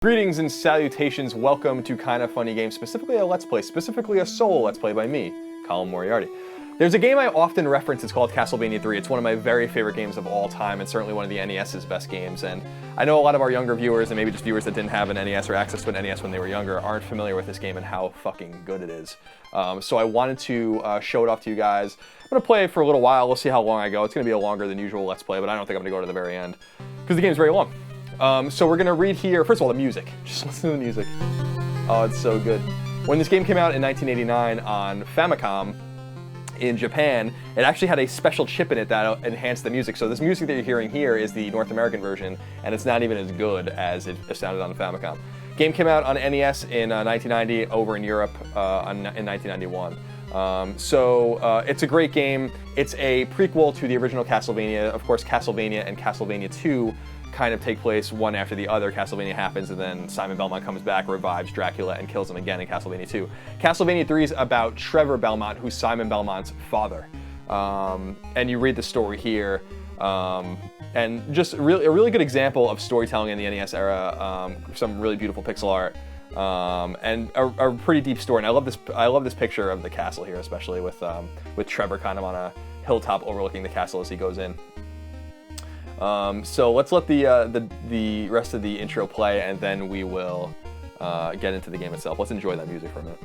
Greetings and salutations, welcome to Kinda Funny Games, specifically a Let's Play, specifically a solo Let's Play by me, Colin Moriarty. There's a game I often reference, it's called Castlevania 3. It's one of my very favorite games of all time, and certainly one of the NES's best games, and I know a lot of our younger viewers, and maybe just viewers that didn't have an NES or access to an NES when they were younger, aren't familiar with this game and how fucking good it is. So I wanted to show it off to you guys. I'm going to play it for a little while, we'll see how long I go. It's going to be a longer than usual Let's Play, but I don't think I'm going to go to the very end, because the game's very long. So we're gonna read here, first of all, the music. Just listen to the music. Oh, it's so good. When this game came out in 1989 on Famicom in Japan, it actually had a special chip in it that enhanced the music. So this music that you're hearing here is the North American version, and it's not even as good as it sounded on Famicom. Game came out on NES in 1990, over in Europe in 1991. It's a great game. It's a prequel to the original Castlevania. Of course, Castlevania and Castlevania 2 kind of take place one after the other. Castlevania happens, and then Simon Belmont comes back, revives Dracula, and kills him again in Castlevania 2. Castlevania 3 is about Trevor Belmont, who's Simon Belmont's father. And you read the story here, and just a really good example of storytelling in the NES era. Some really beautiful pixel art, and a pretty deep story. And I love this picture of the castle here, especially with Trevor kind of on a hilltop overlooking the castle as he goes in. So let's let the rest of the intro play, and then we will get into the game itself. Let's enjoy that music for a minute.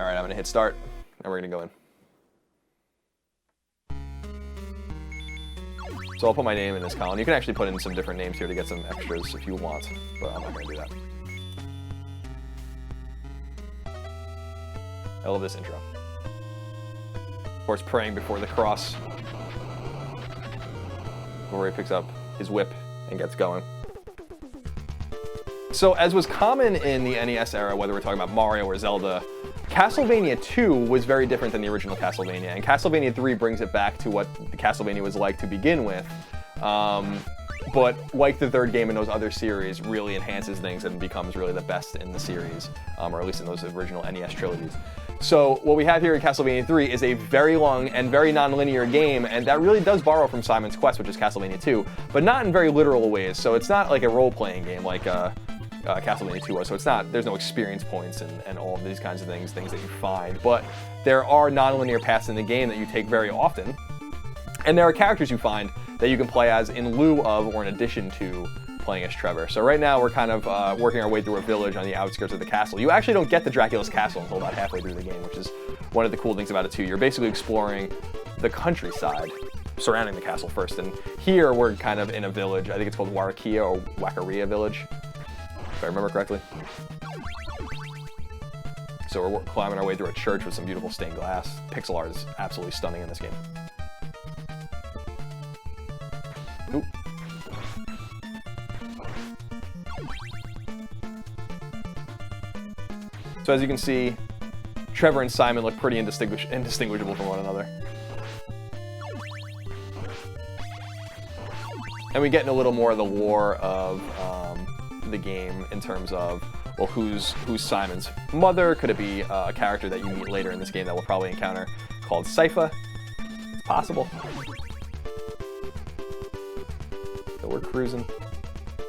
All right, I'm gonna hit start, and we're gonna go in. So I'll put my name in this column. You can actually put in some different names here to get some extras if you want, but I'm not gonna do that. I love this intro. Of course, praying before the cross, where he picks up his whip and gets going. So, as was common in the NES era, whether we're talking about Mario or Zelda, Castlevania 2 was very different than the original Castlevania, and Castlevania 3 brings it back to what the Castlevania was like to begin with. But like the third game in those other series, really enhances things and becomes really the best in the series, or at least in those original NES trilogies. So what we have here in Castlevania 3 is a very long and very non-linear game, and that really does borrow from Simon's Quest, which is Castlevania 2, but not in very literal ways. So it's not like a role-playing game like Castlevania 2 was. So there's no experience points and all of these kinds of things that you find. But there are non-linear paths in the game that you take very often, and there are characters you find that you can play as in lieu of or in addition to playing as Trevor. So right now we're kind of working our way through a village on the outskirts of the castle. You actually don't get to Dracula's castle until about halfway through the game, which is one of the cool things about it too. You're basically exploring the countryside surrounding the castle first, and here we're kind of in a village. I think it's called Warakia or Wakaria Village, if I remember correctly. So we're climbing our way through a church with some beautiful stained glass. Pixel art is absolutely stunning in this game. Oop. So as you can see, Trevor and Simon look pretty indistinguishable from one another. And we get in a little more of the lore of the game in terms of, well, who's Simon's mother? Could it be a character that you meet later in this game that we'll probably encounter called Sypha? It's possible. So we're cruising.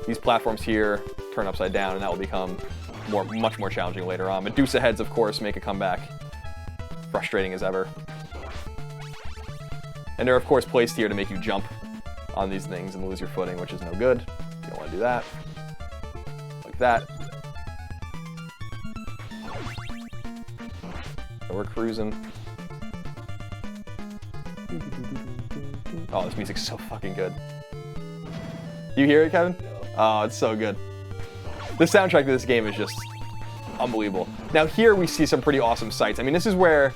These platforms here turn upside down, and that will become much more challenging later on. Medusa heads, of course, make a comeback. Frustrating as ever. And they're, of course, placed here to make you jump on these things and lose your footing, which is no good. You don't want to do that. Like that. So we're cruising. Oh, this music's so fucking good. You hear it, Kevin? Oh, it's so good. The soundtrack of this game is just unbelievable. Now here we see some pretty awesome sights. I mean, this is where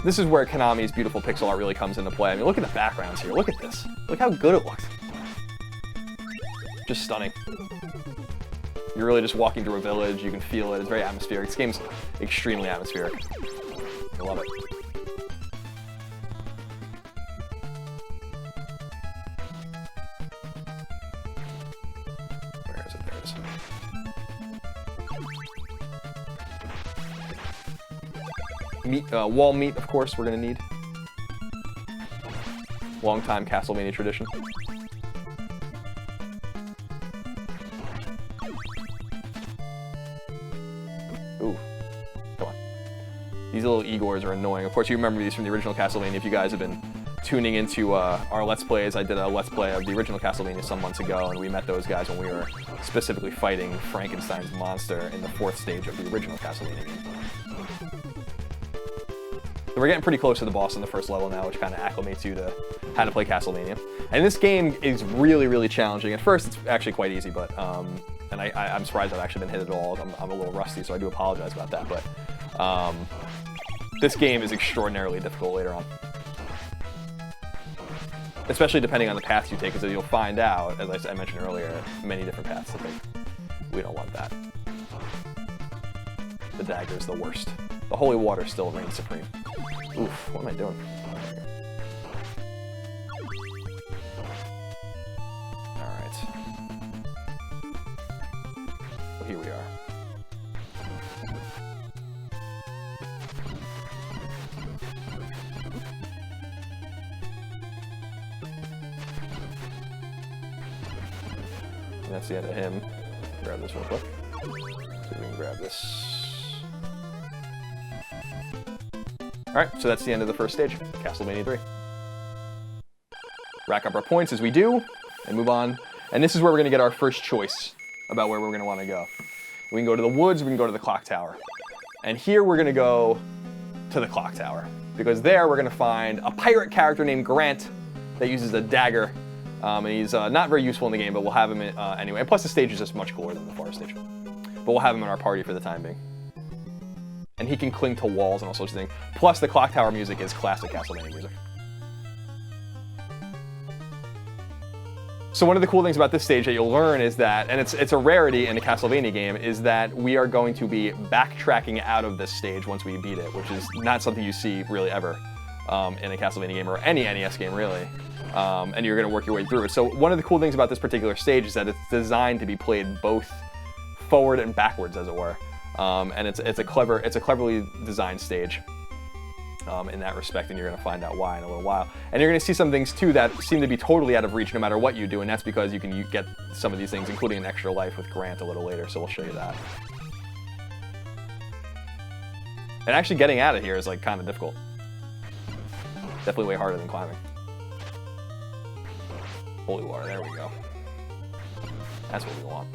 Konami's beautiful pixel art really comes into play. I mean, look at the backgrounds here. Look at this. Look how good it looks. Just stunning. You're really just walking through a village. You can feel it. It's very atmospheric. This game's extremely atmospheric. I love it. Where is it? There it is. Meat, wall meat, of course, we're gonna need. Long-time Castlevania tradition. Ooh. Come on. These little Igors are annoying. Of course, you remember these from the original Castlevania if you guys have been tuning into our Let's Plays. I did a Let's Play of the original Castlevania some months ago, and we met those guys when we were specifically fighting Frankenstein's monster in the 4th stage of the original Castlevania game. So we're getting pretty close to the boss in the first level now, which kind of acclimates you to how to play Castlevania. And this game is really, really challenging. At first, it's actually quite easy, but and I'm surprised I've actually been hit at all. I'm a little rusty, so I do apologize about that. But this game is extraordinarily difficult later on, especially depending on the paths you take, because you'll find out, as I mentioned earlier, many different paths to take. We don't want that. The dagger is the worst. The holy water still reigns supreme. Oof, what am I doing? Alright. Well, here we are. And that's the end of him. Grab this real quick. See if we can grab this. Alright, so that's the end of the first stage, Castlevania 3. Rack up our points as we do, and move on. And this is where we're going to get our first choice about where we're going to want to go. We can go to the woods, we can go to the clock tower. And here we're going to go to the clock tower, because there we're going to find a pirate character named Grant that uses a dagger. And he's not very useful in the game, but we'll have him anyway. And plus the stage is just much cooler than the forest stage. But we'll have him in our party for the time being. And he can cling to walls and all sorts of things. Plus, the clock tower music is classic Castlevania music. So one of the cool things about this stage that you'll learn is that, and it's a rarity in a Castlevania game, is that we are going to be backtracking out of this stage once we beat it, which is not something you see really ever in a Castlevania game or any NES game really. And you're going to work your way through it. So one of the cool things about this particular stage is that it's designed to be played both forward and backwards, as it were. And it's a cleverly designed stage in that respect, and you're going to find out why in a little while. And you're going to see some things too that seem to be totally out of reach no matter what you do, and that's because you can get some of these things, including an extra life with Grant a little later, so we'll show you that. And actually getting out of here is like kind of difficult. Definitely way harder than climbing. Holy water, there we go. That's what we want.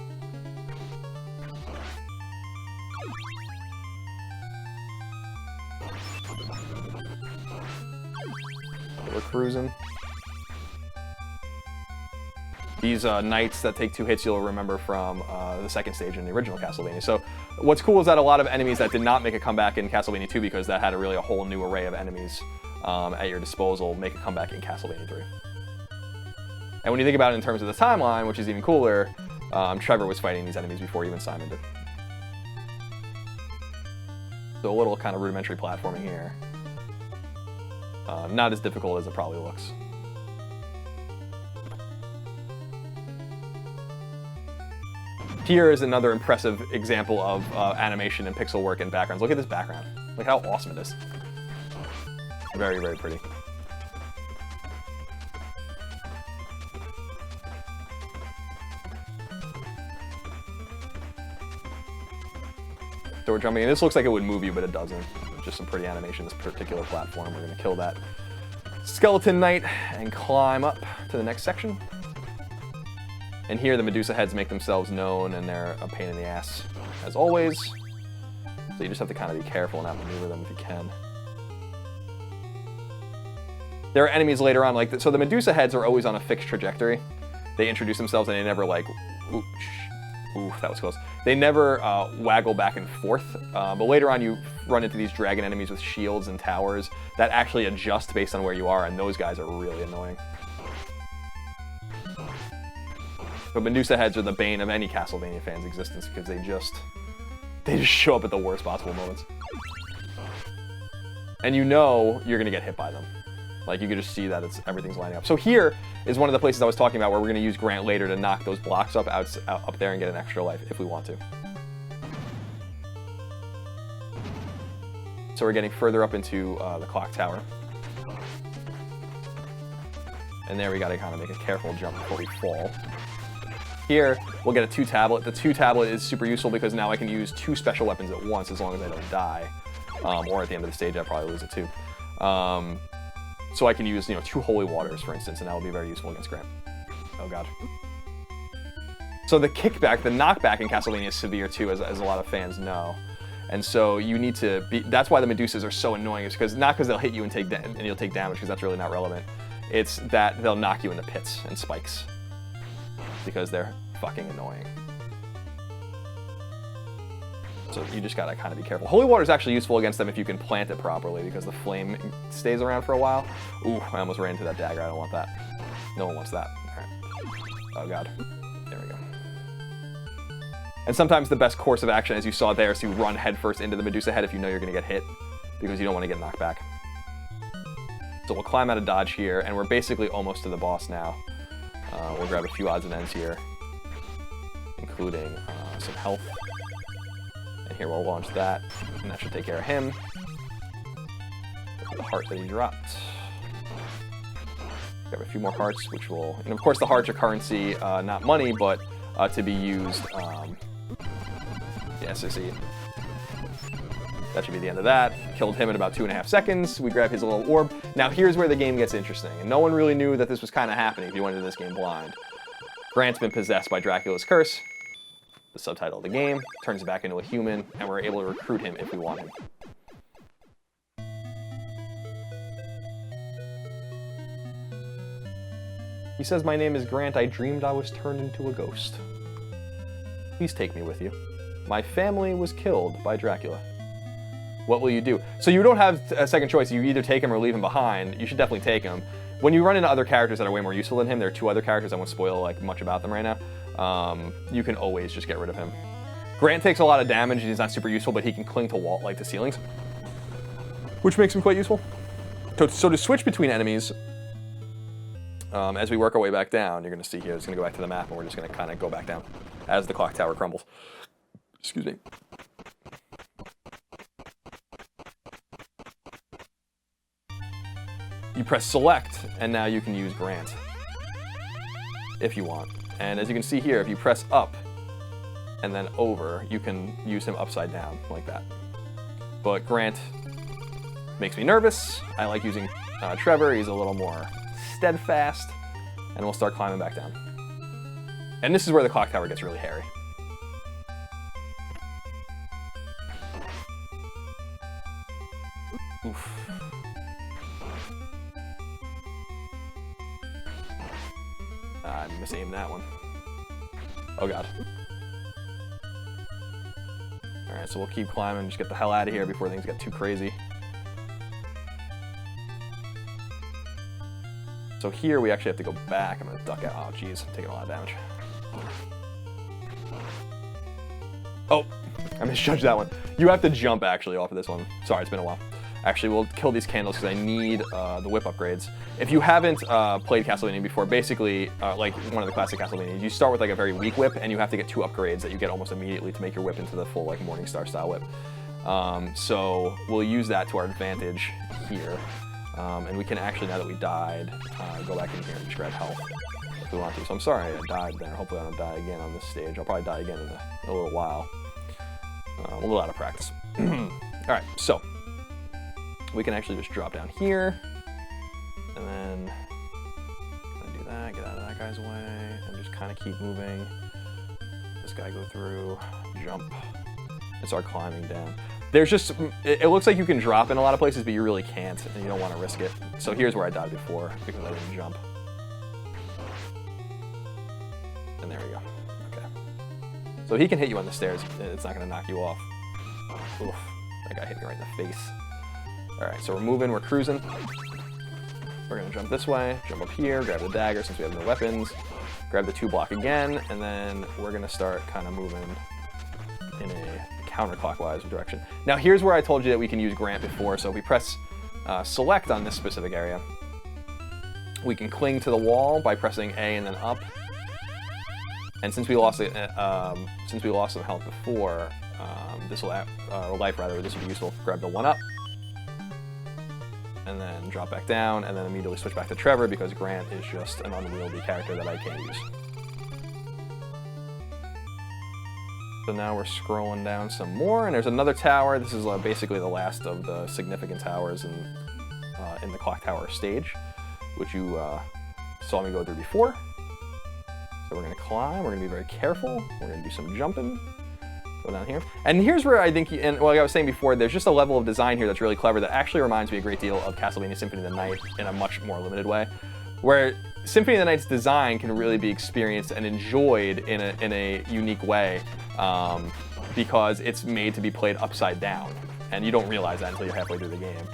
We're cruising. These knights that take 2 hits you'll remember from the 2nd stage in the original Castlevania. So what's cool is that a lot of enemies that did not make a comeback in Castlevania 2, because that had a whole new array of enemies at your disposal, make a comeback in Castlevania 3. And when you think about it in terms of the timeline, which is even cooler, Trevor was fighting these enemies before even Simon did. So a little kind of rudimentary platforming here. Not as difficult as it probably looks. Here is another impressive example of animation and pixel work and backgrounds. Look at this background. Look how awesome it is. Very, very pretty. So we're jumping in. This looks like it would move you, but it doesn't. Just some pretty animation, this particular platform. We're going to kill that skeleton knight and climb up to the next section. And here the Medusa heads make themselves known, and they're a pain in the ass, as always. So you just have to kind of be careful and outmaneuver them if you can. There are enemies later on, like, so the Medusa heads are always on a fixed trajectory. They introduce themselves and they never like, ooh, that was close. They never waggle back and forth, but later on you run into these dragon enemies with shields and towers that actually adjust based on where you are, and those guys are really annoying. But Medusa heads are the bane of any Castlevania fan's existence, because they just show up at the worst possible moments. And you know you're gonna get hit by them. Like, you can just see that everything's lining up. So here is one of the places I was talking about where we're going to use Grant later to knock those blocks up there and get an extra life if we want to. So we're getting further up into the clock tower. And there we gotta kind of make a careful jump before we fall. Here, we'll get a 2 tablet. The 2 tablet is super useful because now I can use 2 special weapons at once as long as I don't die. Or at the end of the stage, I'll probably lose it too. So I can use, 2 holy waters, for instance, and that will be very useful against Grant. Oh god. So the kickback, the knockback in Castlevania is severe too, as a lot of fans know. And so you need to be, that's why the Medusas are so annoying, is because, not because they'll hit you and you'll take damage, because that's really not relevant. It's that they'll knock you into pits and spikes. Because they're fucking annoying. So you just gotta kind of be careful. Holy water is actually useful against them if you can plant it properly, because the flame stays around for a while. Ooh, I almost ran into that dagger. I don't want that. No one wants that. All right. Oh god. There we go. And sometimes the best course of action, as you saw there, is to run headfirst into the Medusa head if you know you're gonna get hit, because you don't want to get knocked back. So we'll climb out of dodge here, and we're basically almost to the boss now. We'll grab a few odds and ends here, including some health. And here we'll launch that, and that should take care of him. The heart that he dropped. Grab a few more hearts, which will... And of course the hearts are currency, not money, but to be used... yeah, so see... That should be the end of that. Killed him in about 2.5 seconds. We grab his little orb. Now here's where the game gets interesting, and no one really knew that this was kind of happening if you went into this game blind. Grant's been possessed by Dracula's curse. The subtitle of the game turns him back into a human, and we're able to recruit him if we want him. He says, "My name is Grant. I dreamed I was turned into a ghost. Please take me with you. My family was killed by Dracula. What will you do?" So you don't have a second choice. You either take him or leave him behind. You should definitely take him. When you run into other characters that are way more useful than him, there are 2 other characters. I won't spoil much about them right now. You can always just get rid of him. Grant takes a lot of damage and he's not super useful, but he can cling to to ceilings, which makes him quite useful. So to switch between enemies, as we work our way back down, you're going to see here, it's going to go back to the map, and we're just going to kind of go back down as the clock tower crumbles. Excuse me. You press select, and now you can use Grant, if you want. And as you can see here, if you press up and then over, you can use him upside down, like that. But Grant makes me nervous. I like using Trevor. He's a little more steadfast, and we'll start climbing back down. And this is where the clock tower gets really hairy. Oof. I misaimed that one. Oh god. Alright, so we'll keep climbing, just get the hell out of here before things get too crazy. So here we actually have to go back. I'm gonna duck out. Oh jeez, I'm taking a lot of damage. Oh, I misjudged that one. You have to jump actually off of this one. Sorry, it's been a while. Actually, we'll kill these candles because I need the whip upgrades. If you haven't played Castlevania before, basically, like one of the classic Castlevanias, you start with like a very weak whip, and you have to get 2 upgrades that you get almost immediately to make your whip into the full like Morningstar style whip. So we'll use that to our advantage here. And we can actually, now that we died, go back in here and just grab health if we want to. So I'm sorry I died there. Hopefully I don't die again on this stage. I'll probably die again in a little while. A little out of practice. Alright, so we can actually just drop down here, and then do that, get out of that guy's way, and just kind of keep moving. This guy go through, jump, and start climbing down. There's just, it looks like you can drop in a lot of places, but you really can't, and you don't want to risk it. So here's where I died before, because I didn't jump. And there we go. Okay. So he can hit you on the stairs, it's not going to knock you off. Oof, that guy hit me right in the face. Alright, so we're moving, we're cruising. We're gonna jump this way, jump up here, grab the dagger since we have no weapons, grab the 2 block again, and then we're gonna start kind of moving in a counterclockwise direction. Now here's where I told you that we can use Grant before, so if we press select on this specific area, we can cling to the wall by pressing A and then up. And since we lost some health before, this will life rather, this will be useful. Grab the 1 up. and then drop back down, and then immediately switch back to Trevor because Grant is just an unwieldy character that I can't use. So now we're scrolling down some more, and there's another tower. This is basically the last of the significant towers in the clock tower stage, which you saw me go through before. So we're gonna climb, we're gonna be very careful, we're gonna do some jumping, go down here. And here's where I think, and like I was saying before, there's just a level of design here that's really clever that actually reminds me a great deal of Castlevania Symphony of the Night in a much more limited way, where Symphony of the Night's design can really be experienced and enjoyed in a unique way because it's made to be played upside down, and you don't realize that until you're halfway through the game.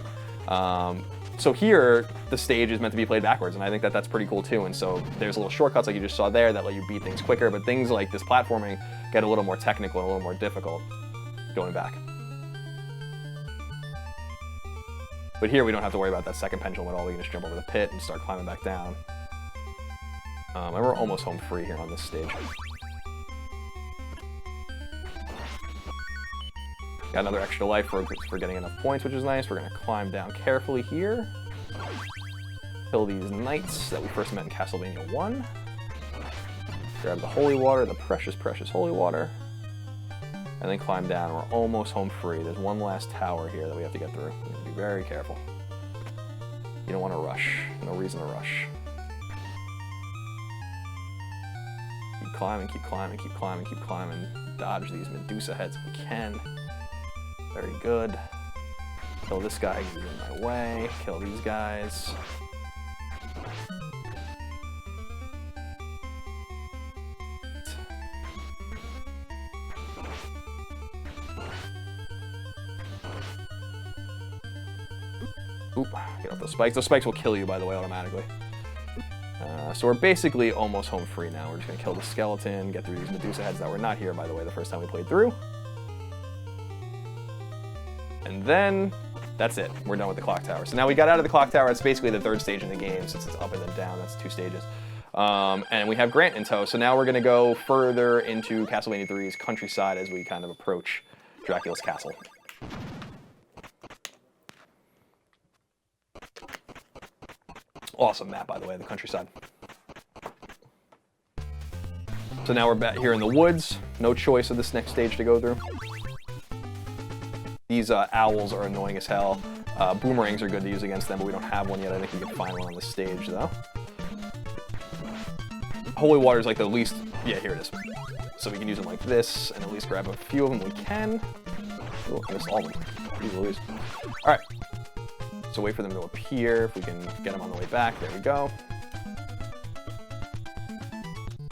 So here, the stage is meant to be played backwards, and I think that that's pretty cool too. And so there's little shortcuts like you just saw there that let you beat things quicker, but things like this platforming get a little more technical and a little more difficult going back. But here we don't have to worry about that second pendulum at all. We can just jump over the pit and start climbing back down. And we're almost home free here on this stage. Got another extra life for getting enough points, which is nice. We're gonna climb down carefully here. Kill these knights that we first met in Castlevania 1. Grab the holy water, the precious, precious holy water. And then climb down. We're almost home free. There's one last tower here that we have to get through. We have to be very careful. You don't want to rush. No reason to rush. Keep climbing, keep climbing, keep climbing, keep climbing. Dodge these Medusa heads if we can. Very good. Kill this guy, he's in my way. Kill these guys. Oop, get off those spikes. Those spikes will kill you, by the way, automatically. So we're basically almost home free now. We're just gonna kill the skeleton, get through these Medusa heads that were not here, by the way, the first time we played through. And then, that's it. We're done with the clock tower. So now we got out of the clock tower. It's basically the third stage in the game, since it's up and then down. That's 2 stages. And we have Grant in tow. So now we're going to go further into Castlevania 3's countryside as we kind of approach Dracula's castle. Awesome map, by the way, the countryside. So now we're back here in the woods. No choice of this next stage to go through. These owls are annoying as hell. Boomerangs are good to use against them, but we don't have one yet. I think we can find one on the stage, though. Holy water is like the least... Yeah, here it is. So we can use them like this, and at least grab a few of them we can. Oh, I missed all of them. Jeez Louise. All right. So wait for them to appear. If we can get them on the way back. There we go.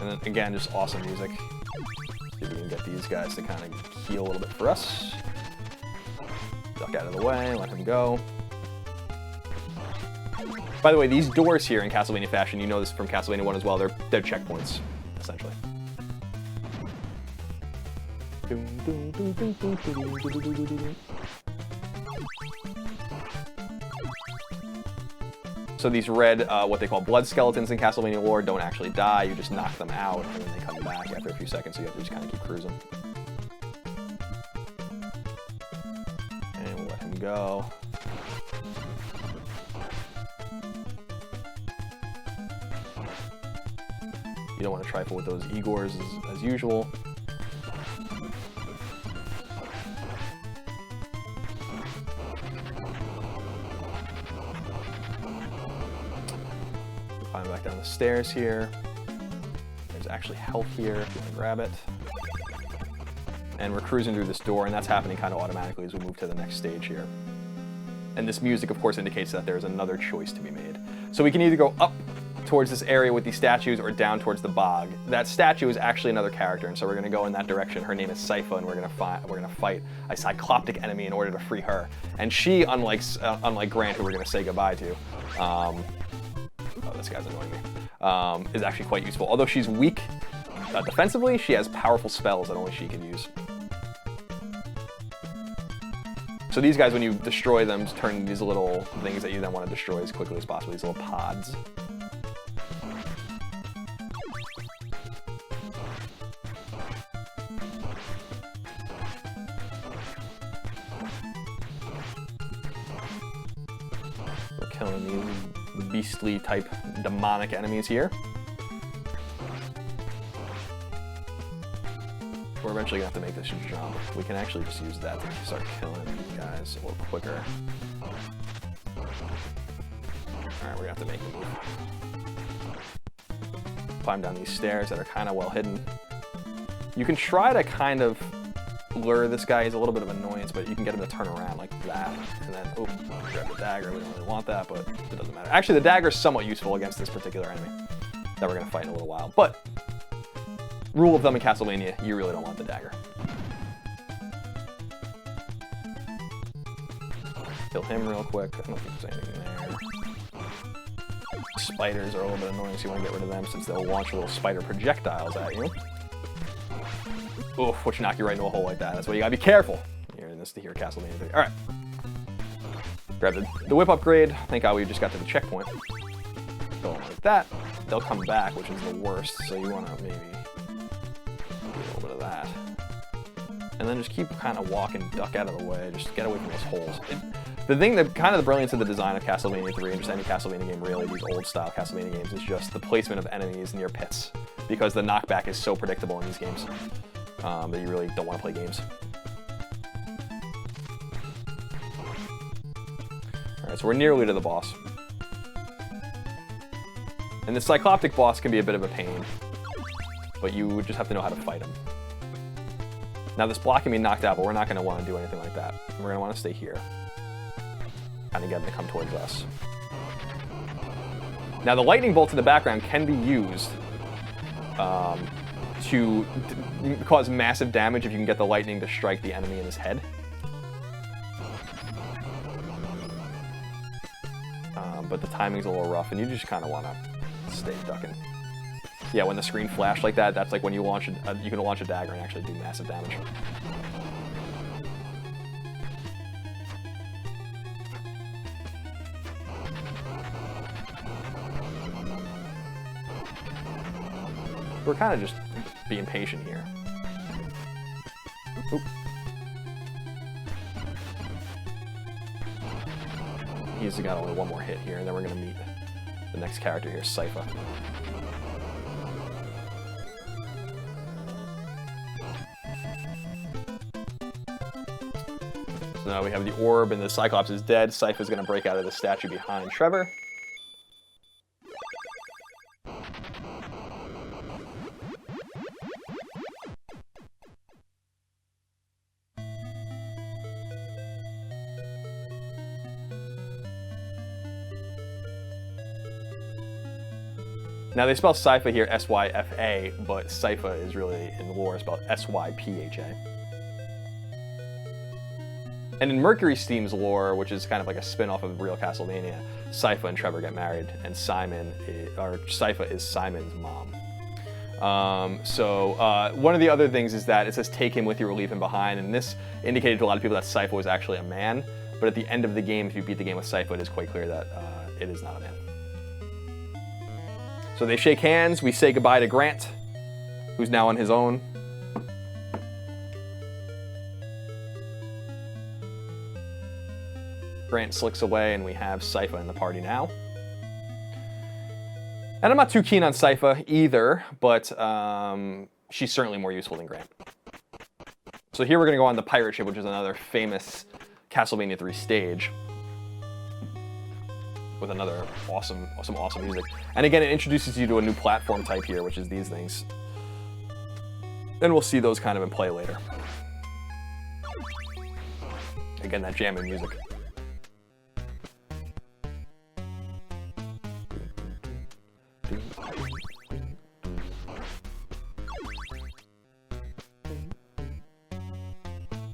And then, again, just awesome music. See if we can get these guys to kind of heal a little bit for us. Duck out of the way, let him go. By the way, these doors here in Castlevania fashion, you know this from Castlevania 1 as well, they're checkpoints, essentially. So these red, what they call blood skeletons in Castlevania lore, don't actually die, you just knock them out, and then they come back after a few seconds, so you have to just kind of keep cruising. Go. You don't want to trifle with those Igors as usual. Climb back down the stairs here. There's actually health here if you want to grab it. And we're cruising through this door, and that's happening kind of automatically as we move to the next stage here. And this music, of course, indicates that there's another choice to be made. So we can either go up towards this area with these statues or down towards the bog. That statue is actually another character, and so we're going to go in that direction. Her name is Sypha, and we're going to fight a cycloptic enemy in order to free her. And she, unlike Grant, who we're going to say goodbye to, oh, this guy's annoying me, is actually quite useful. Although she's weak defensively, she has powerful spells that only she can use. So these guys, when you destroy them, turn into these little things that you then want to destroy as quickly as possible, these little pods. killing these beastly type demonic enemies here. We're eventually gonna have to make this jump. We can actually just use that to start killing these guys a little quicker. Alright, we're gonna have to make a move. Climb down these stairs that are kind of well hidden. You can try to kind of lure this guy. He's a little bit of annoyance, but you can get him to turn around like that. And then, oh, grab the dagger. We don't really want that, but it doesn't matter. Actually, the dagger is somewhat useful against this particular enemy that we're going to fight in a little while. But, rule of thumb in Castlevania, you really don't want the dagger. Kill him real quick. I don't think there's anything there. Spiders are a little bit annoying, so you want to get rid of them since they'll launch little spider projectiles at you. Oof, which knock you right into a hole like that. That's why you gotta be careful. You're in this to hear Castlevania 3. Alright. Grab the whip upgrade. Thank God we just got to the checkpoint. Go like that. They'll come back, which is the worst, so you wanna maybe do a little bit of that. And then just keep kind of walking, duck out of the way, just get away from those holes. The thing that kind of the brilliance of the design of Castlevania 3 and just any Castlevania game really, these old style Castlevania games, is just the placement of enemies near pits. Because the knockback is so predictable in these games that you really don't want to play games. Alright, so we're nearly to the boss. And the cycloptic boss can be a bit of a pain, but you would just have to know how to fight him. Now this block can be knocked out, but we're not going to want to do anything like that. We're going to want to stay here. Kind of get him to come towards us. Now the lightning bolts in the background can be used to cause massive damage if you can get the lightning to strike the enemy in his head. But the timing's a little rough, and you just kind of want to stay ducking. Yeah, when the screen flashed like that, that's like when you launch you can launch a dagger and actually do massive damage. We're kind of just being patient here. Oop. He's got only one more hit here, and then we're going to meet the next character here, Sypha. So now we have the orb, and the Cyclops is dead. Sypha's going to break out of the statue behind Trevor. Now they spell Sypha here S-Y-F-A, but Sypha is really, in the lore, spelled S-Y-P-H-A. And in Mercury Steam's lore, which is kind of like a spin-off of real Castlevania, Sypha and Trevor get married, and Sypha is Simon's mom. One of the other things is that it says take him with you or leave him behind, and this indicated to a lot of people that Sypha was actually a man, but at the end of the game, if you beat the game with Sypha, it is quite clear that it is not a man. So they shake hands, we say goodbye to Grant, who's now on his own. Grant slicks away and we have Sypha in the party now. And I'm not too keen on Sypha either, but she's certainly more useful than Grant. So here we're gonna go on the pirate ship, which is another famous Castlevania 3 stage, with another awesome music. And again, it introduces you to a new platform type here, which is these things. And we'll see those kind of in play later. Again, that jamming music.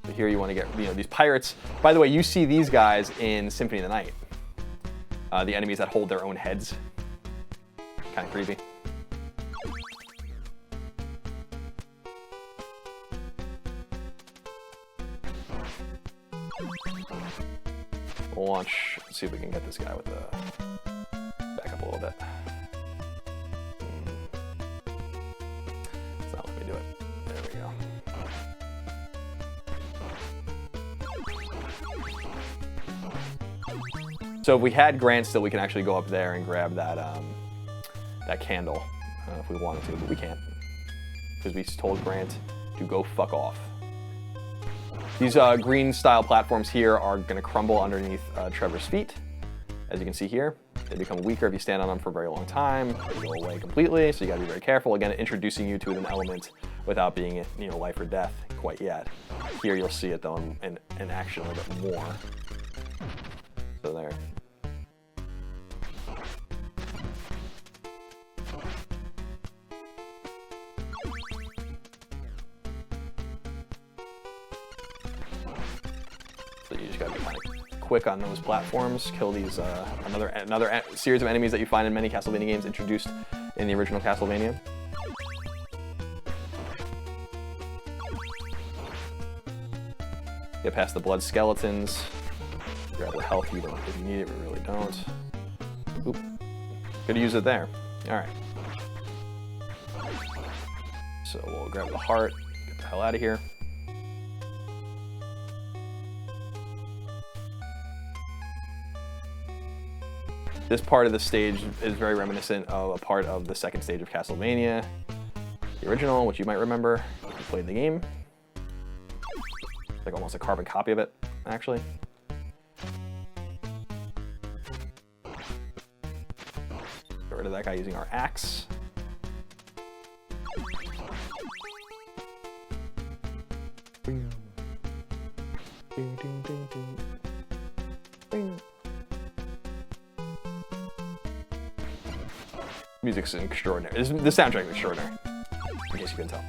So here you want to get, these pirates. By the way, you see these guys in Symphony of the Night. The enemies that hold their own heads. Kind of creepy. We'll launch, let's see if we can get this guy with the, back up a little bit. It's not letting me do it. There we go. So if we had Grant still, we can actually go up there and grab that that candle if we wanted to, but we can't because we told Grant to go fuck off. These green style platforms here are going to crumble underneath Trevor's feet. As you can see here, they become weaker if you stand on them for a very long time. They go away completely, so you got to be very careful. Again, introducing you to an element without being, you know, life or death quite yet. Here you'll see it though in action a little bit more. So there. So you just got to be kind of quick on those platforms, kill these, another series of enemies that you find in many Castlevania games introduced in the original Castlevania. Get past the blood skeletons, grab the health you don't, if you need it, we really don't. Oop, could use it there. All right. So we'll grab the heart, get the hell out of here. This part of the stage is very reminiscent of a part of the second stage of Castlevania, the original, which you might remember if you played the game. It's like almost a carbon copy of it, actually. Get rid of that guy using our axe. Bing. Ding, ding, ding, ding. Bing. Music's extraordinary. The soundtrack is extraordinary, in case you couldn't tell.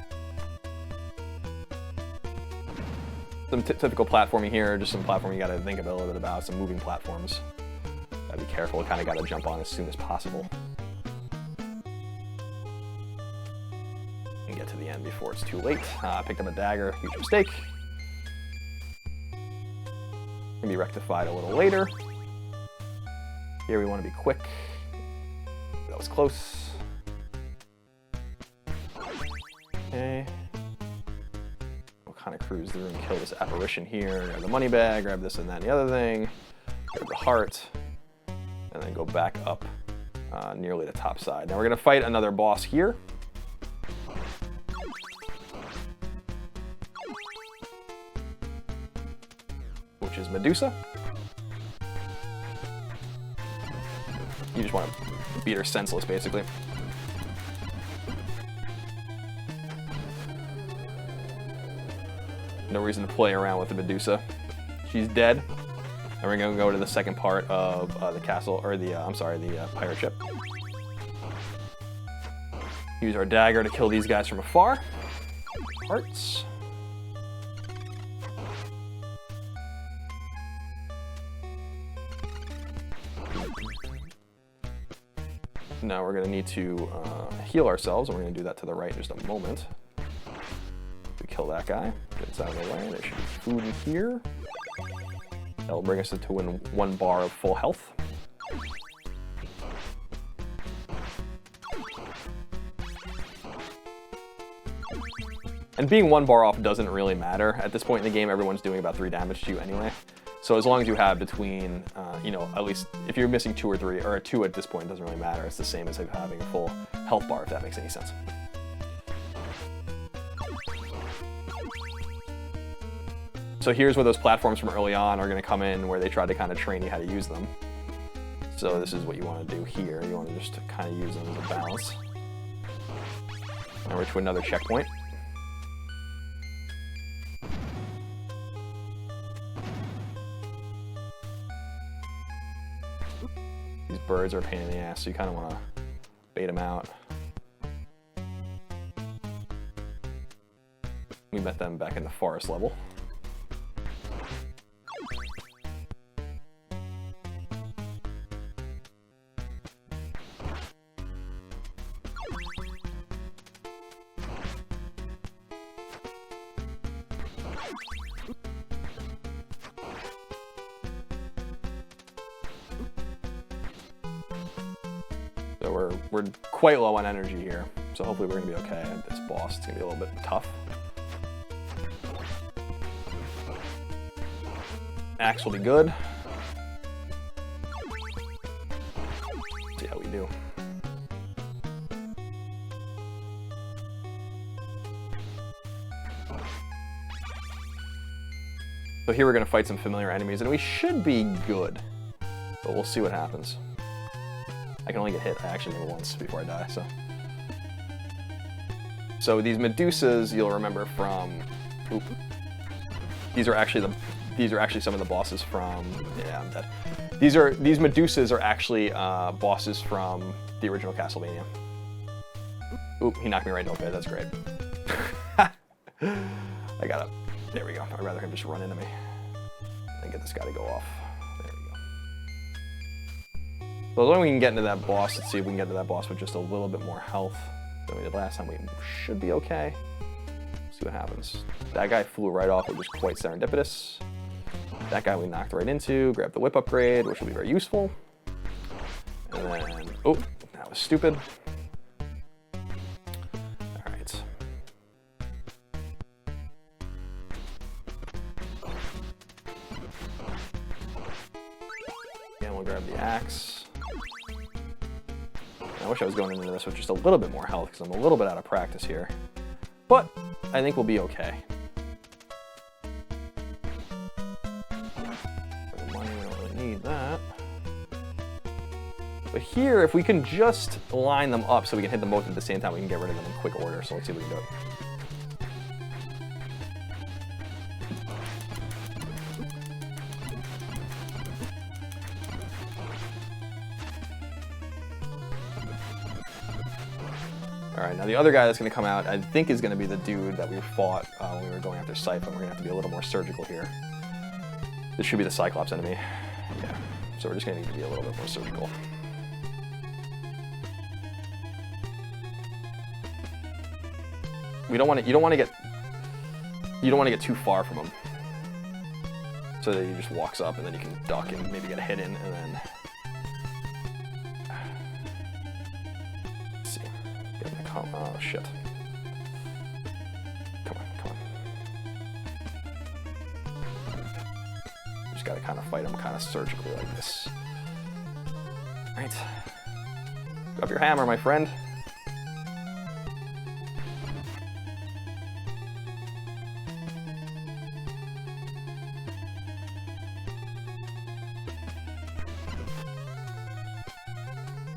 Some typical platforming here, just some platform you gotta think a little bit about, some moving platforms. Gotta be careful, kind of gotta jump on as soon as possible. And get to the end before it's too late. Picked up a dagger, huge mistake. Can be rectified a little later. Here we wanna be quick. That was close. Okay. We'll kind of cruise through and kill this apparition here. Grab the money bag, grab this and that and the other thing. Grab the heart. And then go back up nearly the top side. Now we're going to fight another boss here. Which is Medusa. You just want to beat her senseless, basically. No reason to play around with the Medusa. She's dead. And we're gonna go to the second part of the castle, or the, the pirate ship. Use our dagger to kill these guys from afar. Hearts. Now we're going to need to heal ourselves, and we're going to do that to the right in just a moment. We kill that guy, get this out of the way. There should be food in here. That'll bring us to 1 bar of full health. And being 1 bar off doesn't really matter. At this point in the game, everyone's doing about 3 damage to you anyway. So as long as you have between, you know, at least if you're missing 2 or 3, or 2 at this point, it doesn't really matter. It's the same as having a full health bar, if that makes any sense. So here's where those platforms from early on are going to come in, where they try to kind of train you how to use them. So this is what you want to do here. You want to just kind of use them as a balance. Now we're to another checkpoint. These birds are a pain in the ass, so you kind of want to bait them out. We met them back in the forest level. So we're quite low on energy here, so hopefully we're gonna be okay at this boss. It's gonna be a little bit tough. Axe will be good. See how we do. So here we're going to fight some familiar enemies, and we should be good. But we'll see what happens. I can only get hit, I actually think, once before I die, so. So these Medusas, you'll remember from... Oop. These are actually some of the bosses from... Yeah, I'm dead. These Medusas are actually bosses from the original Castlevania. Oop, he knocked me right into a bit, that's great. I got up. There we go. I'd rather him just run into me and get this guy to go off. There we go. So as long as we can get into that boss, let's see if we can get into that boss with just a little bit more health than we did last time. We should be okay. See what happens. That guy flew right off. It was quite serendipitous. That guy we knocked right into. Grabbed the whip upgrade, which will be very useful. And then, oh, that was stupid. Grab the axe. I wish I was going into this with just a little bit more health because I'm a little bit out of practice here. But I think we'll be okay. For the money, we don't really need that. But here, if we can just line them up so we can hit them both at the same time, we can get rid of them in quick order. So let's see if we can do it. Alright, now the other guy that's going to come out, I think is going to be the dude that we fought when we were going after Sypha. We're going to have to be a little more surgical here. This should be the Cyclops enemy. Yeah, so we're just going to need to be a little bit more surgical. You don't want to get too far from him. So that he just walks up and then you can duck and maybe get a hit in and then... Oh, shit. Come on. Just gotta kind of fight him kind of surgically like this. Right. Grab your hammer, my friend.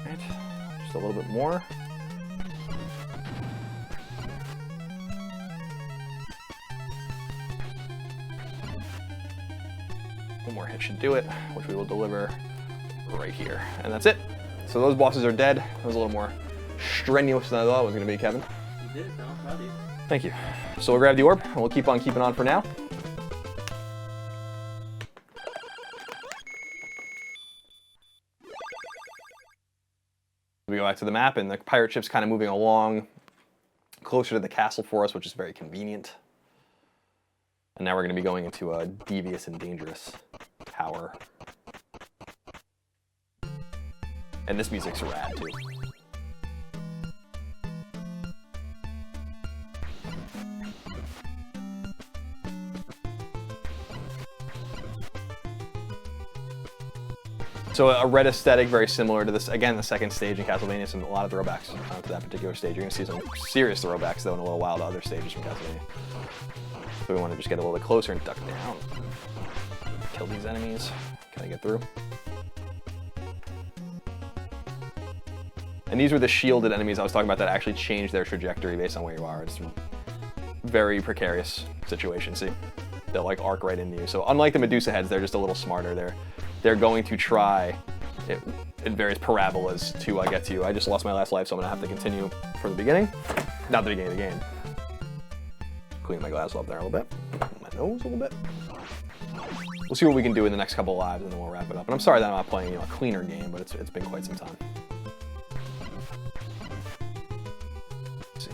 Right. Just a little bit more. One more hit should do it, which we will deliver right here. And that's it. So those bosses are dead. That was a little more strenuous than I thought it was going to be, Kevin. You did it, though. I'm proud of you. Thank you. So we'll grab the orb, and we'll keep on keeping on for now. We go back to the map, and the pirate ship's kind of moving along closer to the castle for us, which is very convenient. And now we're going to be going into a devious and dangerous tower. And this music's rad, too. So a red aesthetic, very similar to this, again, the second stage in Castlevania, and a lot of throwbacks to that particular stage. You're going to see some serious throwbacks, though, in a little while to other stages from Castlevania. So we want to just get a little bit closer and duck down. Kill these enemies. Can I get through? And these were the shielded enemies I was talking about that actually changed their trajectory based on where you are. It's a very precarious situation, see? They'll like arc right into you. So unlike the Medusa heads, they're just a little smarter. They're going to try in various parabolas to get to you. I just lost my last life, so I'm going to have to continue from the beginning. Not the beginning of the game. Clean my glass up there a little bit. My nose a little bit. We'll see what we can do in the next couple of lives, and then we'll wrap it up. And I'm sorry that I'm not playing a cleaner game, but it's been quite some time. Let's see.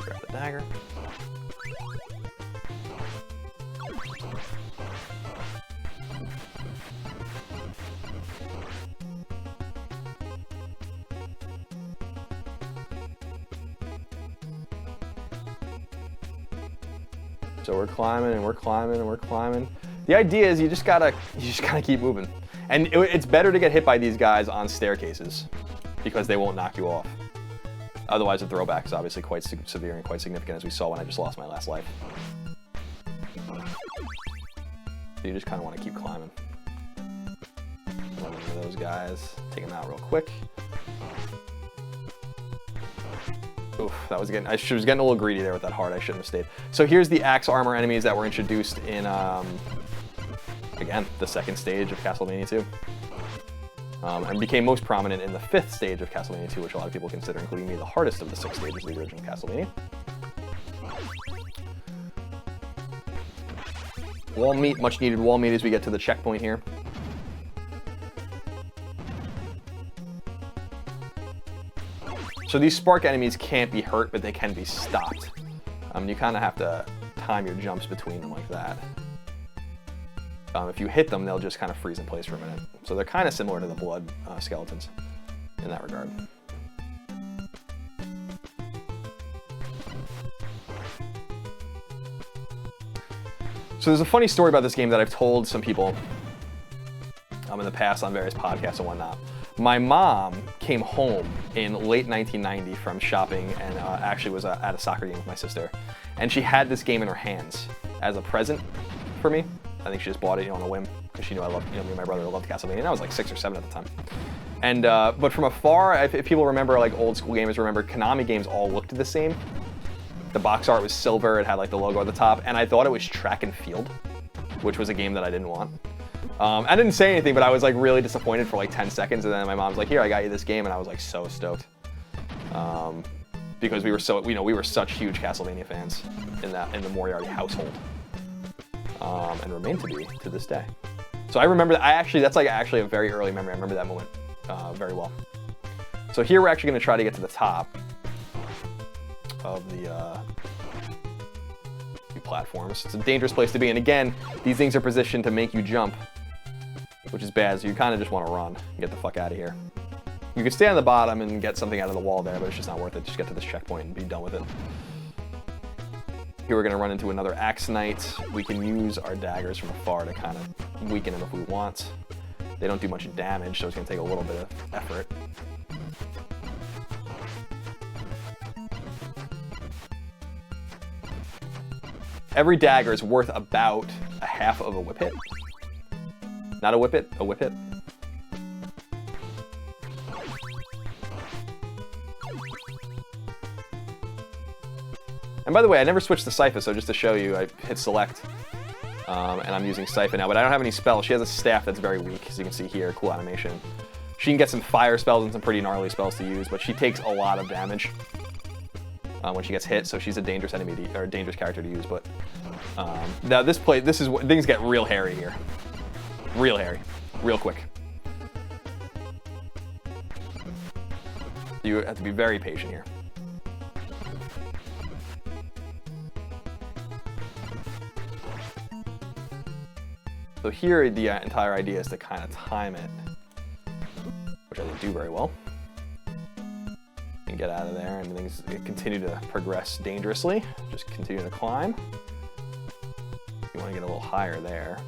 Grab the dagger. So we're climbing and we're climbing and we're climbing. The idea is you just gotta keep moving. And it's better to get hit by these guys on staircases because they won't knock you off. Otherwise, the throwback is obviously quite severe and quite significant, as we saw when I just lost my last life. So you just kind of want to keep climbing. One of those guys, take them out real quick. Oof, that was getting, I was getting a little greedy there with that heart. I shouldn't have stayed. So here's the axe armor enemies that were introduced in, again, the second stage of Castlevania 2. And became most prominent in the 5th stage of Castlevania 2, which a lot of people consider, including me, the hardest of the 6 stages of the original Castlevania. Wall meat, much needed wall meat as we get to the checkpoint here. So these spark enemies can't be hurt, but they can be stopped. You kind of have to time your jumps between them like that. If you hit them, they'll just kind of freeze in place for a minute. So they're kind of similar to the blood skeletons in that regard. So there's a funny story about this game that I've told some people in the past on various podcasts and whatnot. My mom came home in late 1990 from shopping and actually was at a soccer game with my sister. And she had this game in her hands as a present for me. I think she just bought it, on a whim, because she knew I loved, me and my brother loved Castlevania, and I was like 6 or 7 at the time. And but from afar, if people remember, like old school gamers remember, Konami games all looked the same. The box art was silver, it had like the logo at the top, and I thought it was Track and Field, which was a game that I didn't want. I didn't say anything, but I was like really disappointed for like 10 seconds, and then my mom's like, "Here, I got you this game," and I was like so stoked. Because we were so, we were such huge Castlevania fans in the Moriarty household. And remain to be to this day. So I remember that. That's like actually a very early memory. I remember that moment very well. So here we're actually going to try to get to the top of the platforms. It's a dangerous place to be, and again, these things are positioned to make you jump, which is bad. So you kind of just want to run and get the fuck out of here. You can stay on the bottom and get something out of the wall there, but it's just not worth it. Just get to this checkpoint and be done with it. Here we're going to run into another Axe Knight. We can use our daggers from afar to kind of weaken him if we want. They don't do much damage, so it's going to take a little bit of effort. Every dagger is worth about a half of a whip hit. Not a whip hit, a whip hit. And by the way, I never switched to Sypha, so just to show you, I hit select, and I'm using Sypha now, but I don't have any spells. She has a staff that's very weak, as you can see here, cool animation. She can get some fire spells and some pretty gnarly spells to use, but she takes a lot of damage when she gets hit, so she's a dangerous enemy or dangerous character to use. But now this is what things get real hairy here, real hairy, real quick. You have to be very patient here. So here, the entire idea is to kind of time it, which I didn't do very well, and get out of there, and things continue to progress dangerously. Just continue to climb. You want to get a little higher there.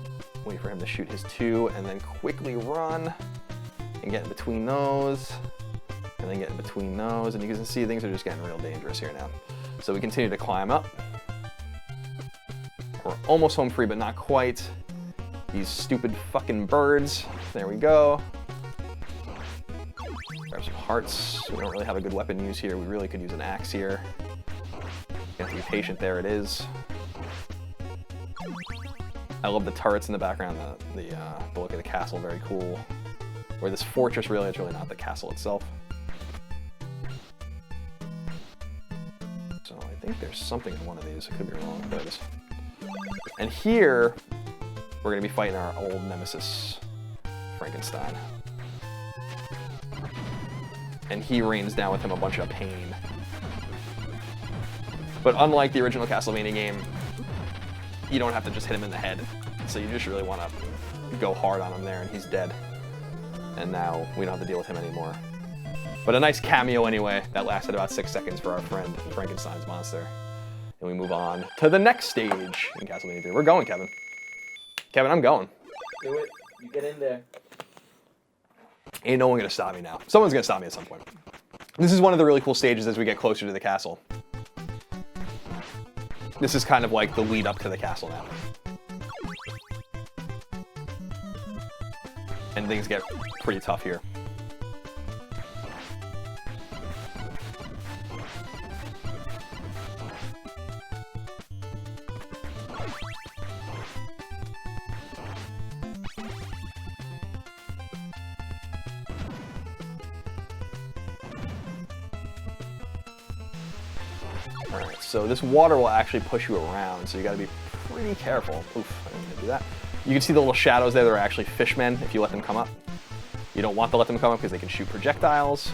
Wait for him to shoot his 2, and then quickly run, and get in between those, and then get in between those, and you can see things are just getting real dangerous here now. So we continue to climb up. We're almost home free, but not quite. These stupid fucking birds. There we go. Grab some hearts. We don't really have a good weapon use here. We really could use an axe here. You have to be patient. There it is. I love the turrets in the background. The look of the castle, very cool. Or this fortress, really, it's really not the castle itself. So I think there's something in one of these. I could be wrong. There it is. And here, we're going to be fighting our old nemesis, Frankenstein. And he rains down with him a bunch of pain. But unlike the original Castlevania game, you don't have to just hit him in the head. So you just really want to go hard on him there, and he's dead. And now we don't have to deal with him anymore. But a nice cameo anyway, that lasted about 6 seconds for our friend Frankenstein's monster Then we move on to the next stage in Castlevania 3. We're going, Kevin. Kevin, I'm going. Do it. You get in there. Ain't no one gonna stop me now. Someone's gonna stop me at some point. This is one of the really cool stages as we get closer to the castle. This is kind of like the lead up to the castle now. And things get pretty tough here. Alright, so this water will actually push you around, so you gotta be pretty careful. Oof, I didn't mean to do that. You can see the little shadows there that are actually fishmen if you let them come up. You don't want to let them come up because they can shoot projectiles.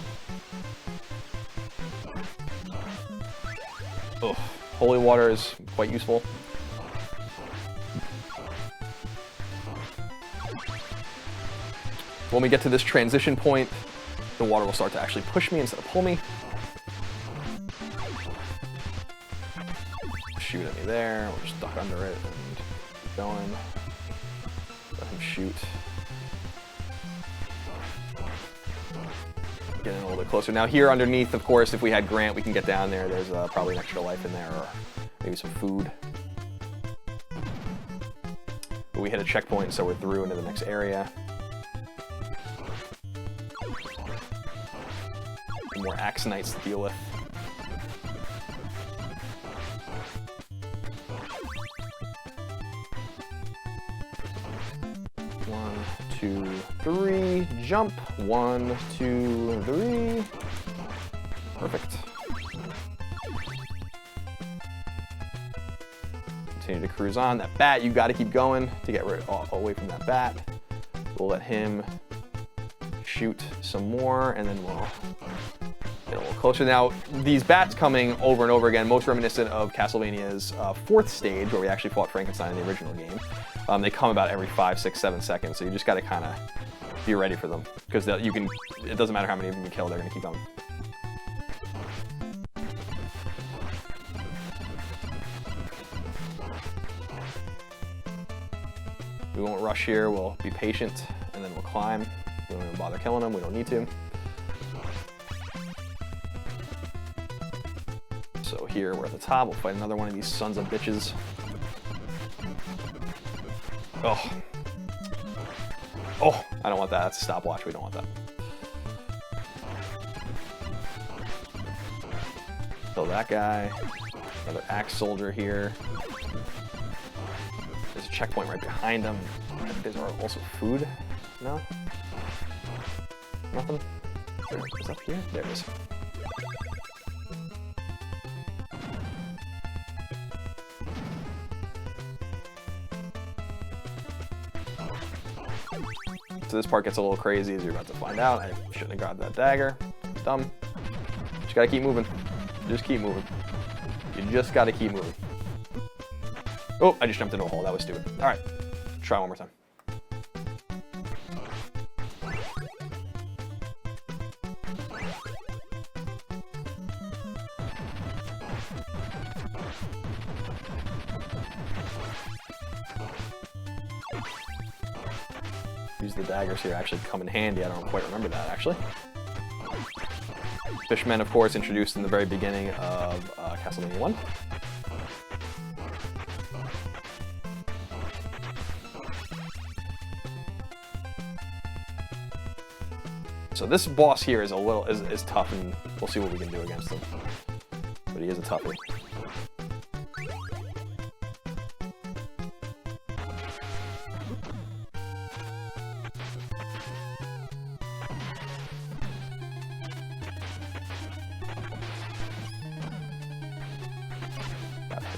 Oh, holy water is quite useful. When we get to this transition point, the water will start to actually push me instead of pull me. Shoot at me there, we'll just duck under it and keep going. Let him shoot. Getting a little bit closer. Now here underneath, of course, if we had Grant, we can get down there. There's probably an extra life in there, or maybe some food. But we hit a checkpoint, so we're through into the next area. More Axe Knights to deal with. One, two, three, jump. 1, 2, 3. Perfect. Continue to cruise on. That bat, you got to keep going to get away from that bat. We'll let him shoot some more, and then we'll get a little closer. Now, these bats coming over and over again, most reminiscent of Castlevania's 4th stage, where we actually fought Frankenstein in the original game. They come about every 5, 6, 7 seconds, so you just got to kind of be ready for them, because you can. It doesn't matter how many of them you kill; they're going to keep coming. We won't rush here. We'll be patient, and then we'll climb. We don't even bother killing them. We don't need to. So here we're at the top. We'll fight another one of these sons of bitches. Oh. Oh, I don't want that. That's a stopwatch. We don't want that. So that guy. Another axe soldier here. There's a checkpoint right behind him. I think there's also food. No? Nothing? It's up here? There it is. So this part gets a little crazy, as you're about to find out. I shouldn't have grabbed that dagger. Dumb. Just gotta keep moving. Just keep moving. You just gotta keep moving. Oh, I just jumped into a hole. That was stupid. All right, try one more time. Use the daggers here actually come in handy. I don't quite remember that, actually. Fishmen, of course, introduced in the very beginning of Castlevania 1. So this boss here is is tough, and we'll see what we can do against him. But he is a toughie.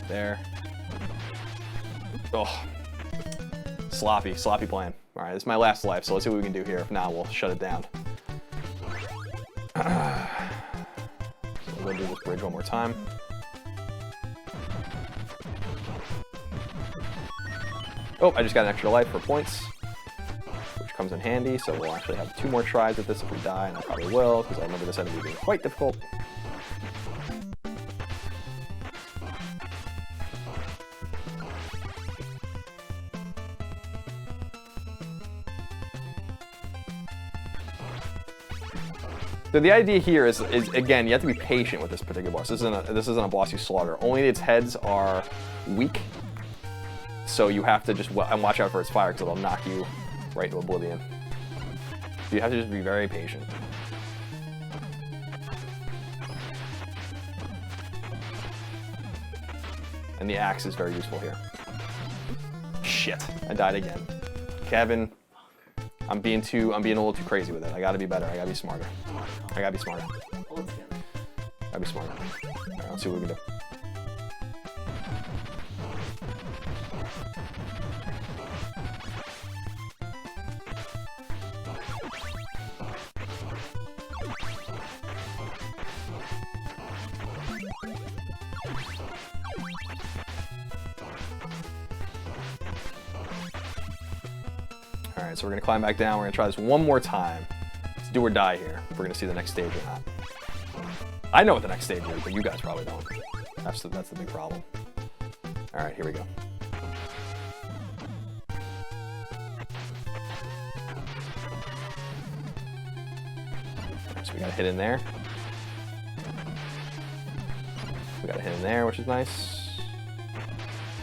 There. Oh, sloppy plan. All right, this is my last life, so let's see what we can do here. If not, we'll shut it down. So we'll do this bridge one more time. Oh, I just got an extra life for points, which comes in handy. So we'll actually have 2 more tries at this if we die, and I probably will, because I remember this enemy being quite difficult. So the idea here is again, you have to be patient with this particular boss. This isn't a boss you slaughter. Only its heads are weak. So you have to just watch out for its fire because it'll knock you right to oblivion. So you have to just be very patient. And the axe is very useful here. Shit, I died again. Kevin, I'm being a little too crazy with it. I gotta be better. I gotta be smarter. I gotta be smarter. Gotta be smarter. All right, let's see what we can do. All right, so we're gonna climb back down. We're gonna try this one more time. It's do or die here. If we're gonna see the next stage or not. I know what the next stage is, but you guys probably don't. That's the big problem. All right, here we go. Right, so we got a hit in there. We got a hit in there, which is nice.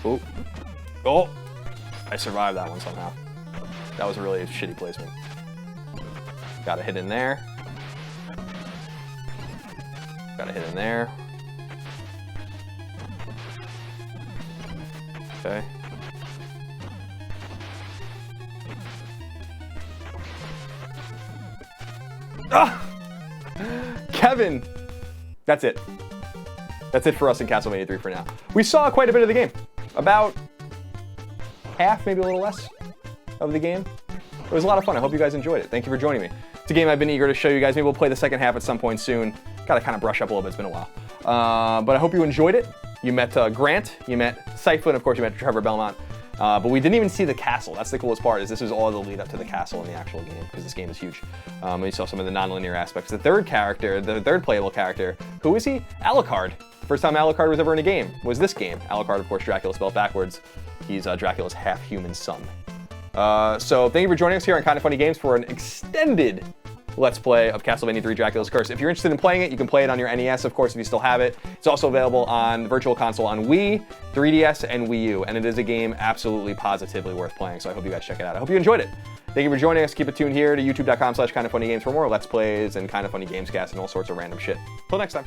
Oh, oh! I survived that one somehow. That was a really shitty placement. Got a hit in there. Got a hit in there. Okay. Ah! Kevin! That's it. That's it for us in Castlevania 3 for now. We saw quite a bit of the game. About half, maybe a little less, of the game. It was a lot of fun. I hope you guys enjoyed it. Thank you for joining me. It's a game I've been eager to show you guys. Maybe we'll play the second half at some point soon. Gotta kind of brush up a little bit. It's been a while. But I hope you enjoyed it. You met Grant, you met Sypha, and of course you met Trevor Belmont. But we didn't even see the castle. That's the coolest part, is this is all the lead up to the castle in the actual game, because this game is huge. And you saw some of the non-linear aspects. The third character, the third playable character, who is he? Alucard. First time Alucard was ever in a game was this game. Alucard, of course, Dracula spelled backwards. He's Dracula's half-human son. So thank you for joining us here on Kinda Funny Games for an extended Let's Play of Castlevania 3 Dracula's Curse. If you're interested in playing it, you can play it on your NES, of course, if you still have it. It's also available on the Virtual Console on Wii, 3DS, and Wii U, and it is a game absolutely positively worth playing, so I hope you guys check it out. I hope you enjoyed it. Thank you for joining us. Keep it tuned here to youtube.com/kindafunnygames for more Let's Plays and Kinda Funny Games cast and all sorts of random shit. Till next time.